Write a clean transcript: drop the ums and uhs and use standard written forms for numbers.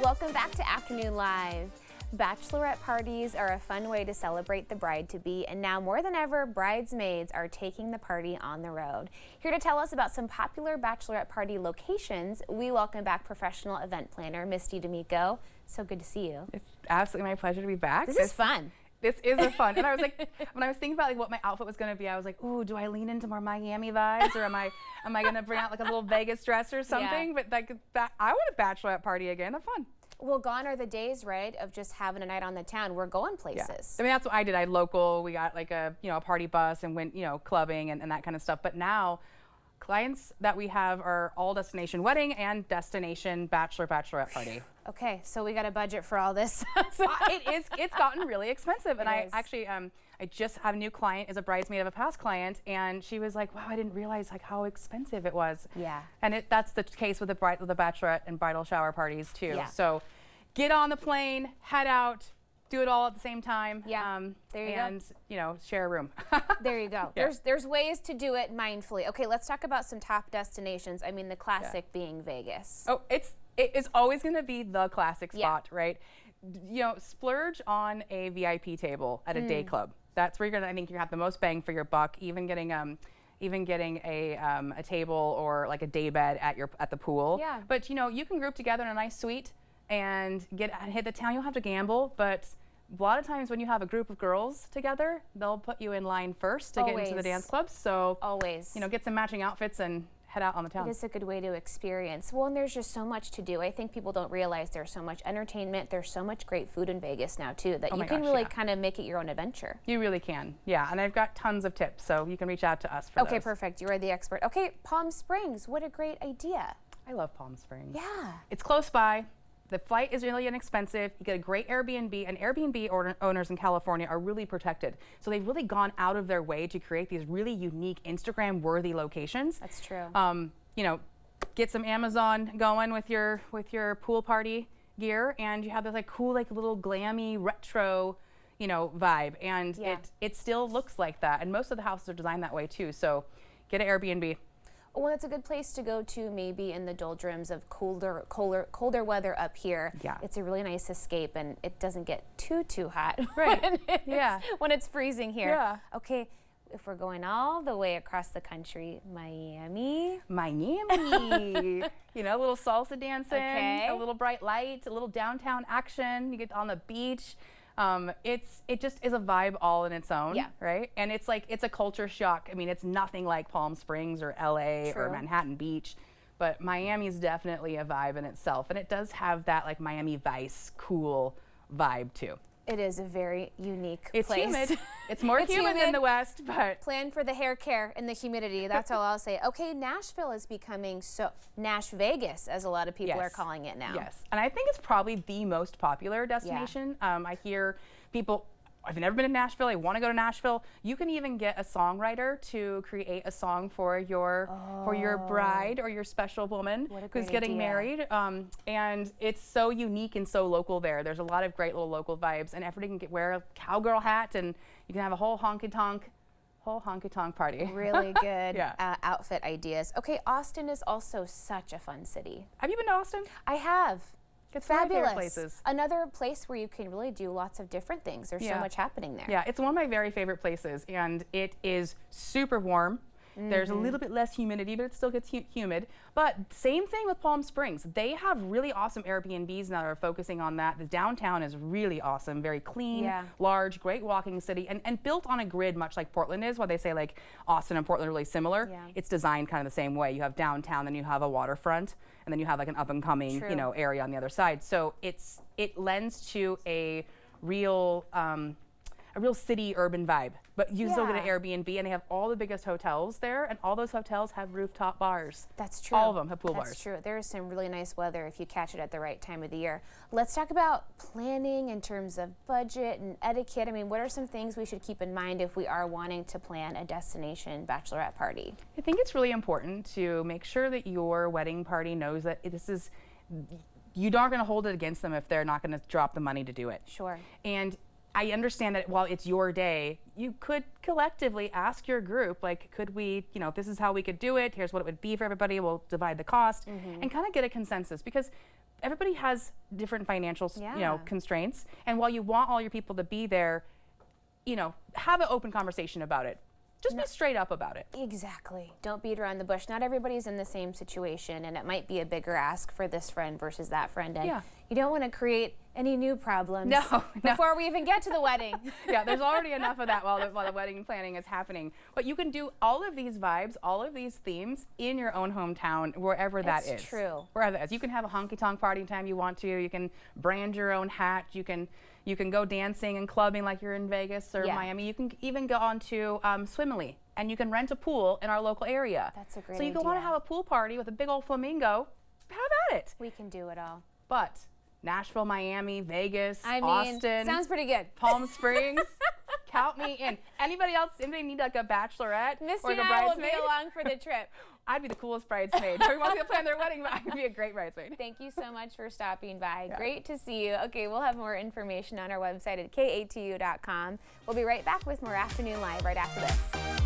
Welcome back to Afternoon Live. Bachelorette parties are a fun way to celebrate the bride-to-be, and now more than ever, bridesmaids are taking the party on the road. Here to tell us about some popular bachelorette party locations, we welcome back professional event planner Misty Damico. So good to see you. It's absolutely my pleasure to be back. This is fun. This is a fun. And I was like, when I was thinking about like what my outfit was going to be, I was like, ooh, do I lean into more Miami vibes, or am I going to bring out like a little Vegas dress or something? Yeah. But like I want a bachelorette party again. Have fun. Well, gone are the days, right, of just having a night on the town. We're going places. Yeah. I mean, that's what I did. I had local. We got like a a party bus and went clubbing and that kind of stuff. But now, clients that we have are all destination wedding and destination bachelorette party. Okay, so we got a budget for all this. It's gotten really expensive, and I actually I just have a new client, is a bridesmaid of a past client, and she was like, wow, I didn't realize like how expensive it was. Yeah. And that's the case with the bachelorette and bridal shower parties too. Yeah. So get on the plane, head out, do it all at the same time. Yeah. There you go. Share a room. There you go. Yeah. There's ways to do it mindfully. Okay, let's talk about some top destinations. I mean, the classic being Vegas. Oh, it is always going to be the classic spot, right? Splurge on a VIP table at a day club. That's where I think you have the most bang for your buck. Even getting a table or like a day bed at the pool. Yeah. But you can group together in a nice suite and hit the town. You don't have to gamble, but a lot of times when you have a group of girls together, they'll put you in line first to get into the dance clubs. So always, get some matching outfits and head out on the town. It is a good way to experience. Well, and there's just so much to do. I think people don't realize there's so much entertainment. There's so much great food in Vegas now too that you can really kind of make it your own adventure. You really can. Yeah, and I've got tons of tips, so you can reach out to us for those. Okay, perfect. You are the expert. Okay, Palm Springs. What a great idea. I love Palm Springs. Yeah. It's close by. The flight is really inexpensive. You get a great Airbnb, and Airbnb owners in California are really protected. So they've really gone out of their way to create these really unique Instagram-worthy locations. That's true. Get some Amazon going with your pool party gear, and you have this like cool, like little glammy retro, vibe, and it still looks like that. And most of the houses are designed that way too. So get an Airbnb. Well, it's a good place to go to maybe in the doldrums of colder weather up here. Yeah. It's a really nice escape, and it doesn't get too hot right. when it's freezing here. Yeah. Okay, if we're going all the way across the country, Miami. A little salsa dancing, a little bright light, a little downtown action. You get on the beach. It just is a vibe all in its own, right? And it's a culture shock. I mean, it's nothing like Palm Springs or LA or Manhattan Beach, but Miami is definitely a vibe in itself, and it does have that like Miami Vice cool vibe too. It is a very unique place. It's humid. It's more humid than the West, but plan for the hair care and the humidity. That's all I'll say. Okay, Nashville is becoming Nash Vegas, as a lot of people are calling it now. Yes, and I think it's probably the most popular destination. I hear people. I've never been to Nashville. I want to go to Nashville. You can even get a songwriter to create a song for your bride or your special woman who's getting married. And it's so unique and so local there. There's a lot of great little local vibes, and everybody can wear a cowgirl hat, and you can have a whole honky tonk party. Really good outfit ideas. Okay, Austin is also such a fun city. Have you been to Austin? I have. It's fabulous. Places. Another place where you can really do lots of different things. There's so much happening there. Yeah, it's one of my very favorite places, and it is super warm. There's a little bit less humidity, but it still gets humid. But same thing with Palm Springs. They have really awesome Airbnbs now that are focusing on that. The downtown is really awesome, very clean, large, great walking city, and built on a grid much like Portland is, where they say like Austin and Portland are really similar. Yeah. It's designed kind of the same way. You have downtown, then you have a waterfront, and then you have like an up and coming area on the other side. So it lends to a real city urban vibe, but you still get an Airbnb, and they have all the biggest hotels there, and all those hotels have rooftop bars. That's true. All of them have pool bars. That's true. There is some really nice weather if you catch it at the right time of the year. Let's talk about planning in terms of budget and etiquette. I mean, what are some things we should keep in mind if we are wanting to plan a destination bachelorette party? I think it's really important to make sure that your wedding party knows that you aren't going to hold it against them if they're not going to drop the money to do it. Sure. And I understand that while it's your day, you could collectively ask your group, like, could we, this is how we could do it. Here's what it would be for everybody. We'll divide the cost and kind of get a consensus, because everybody has different financial Yeah. constraints, and while you want all your people to be there, have an open conversation about it. Just be straight up about it. Exactly. Don't beat around the bush. Not everybody's in the same situation, and it might be a bigger ask for this friend versus that friend. And you don't want to create any new problems before we even get to the wedding. Yeah, there's already enough of that while the wedding planning is happening. But you can do all of these vibes, all of these themes in your own hometown, wherever that is. That's true. Wherever that is. You can have a honky-tonk party anytime you want to. You can brand your own hat. You can go dancing and clubbing like you're in Vegas or Miami. You can even go on to Swimily, and you can rent a pool in our local area. That's a great So you idea. want to have a pool party with a big old flamingo, have at it. We can do it all. But Nashville, Miami, Vegas, I mean, Austin, sounds pretty good. Palm Springs, count me in. Anybody else? Anybody need like a bachelorette Misty or and a I will bridesmaid? be along for the trip. I'd be the coolest bridesmaid. Everyone wants to plan their wedding, but I could be a great bridesmaid. Thank you so much for stopping by. Great to see you. Okay, we'll have more information on our website at katu.com. We'll be right back with more Afternoon Live right after this.